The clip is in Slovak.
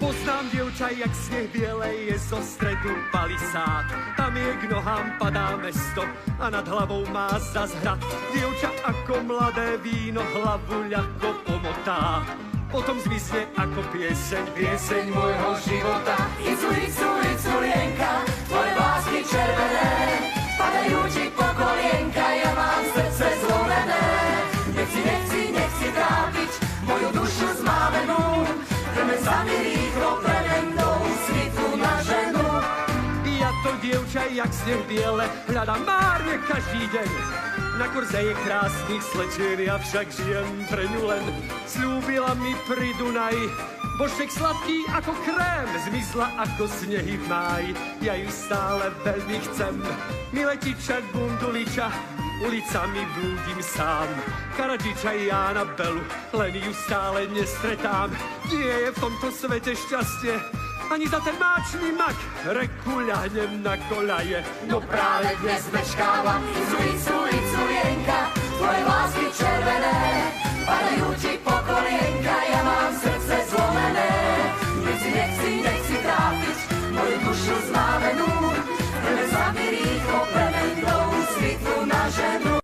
Poznám dievča, jak sneh bielej, je zo stredu palisád. Tam je k nohám padá mesto a nad hlavou má zas hrad. Dievča ako mladé víno hlavu ľahko pomotá. Potom zmizne ako pieseň môjho života. Iculienka, tvoje vlásky červené, padajú ti po kolienka, ja mám srdce zlomené. Nechci trápiť moju dušu zmávenú, chceme sa mi rýchlo premenou svitu na ženu. Ja to dievča, jak sneh biele, hľadám márne každý deň. Na kurze je krásnych slečien, ja však žijem pre ňu len. Sľúbila mi pri Dunaji, božek sladký ako krém, zmizla ako snehy v máji. Ja ju stále veľmi chcem, Miletiča Gunduliča, ulicami blúdim sám. Karadžiča Jána Belu, len ju stále nestretám. Nie je v tomto svete šťastie, ani za ten máčný mak, reku ľahnem na koľaje. No práve dnes meškávam, Iculienka, tvoje vlásky červené, padajú ti po kolienka, ja mám srdce zlomené. Nechci trápiť moju dušu zmávenú.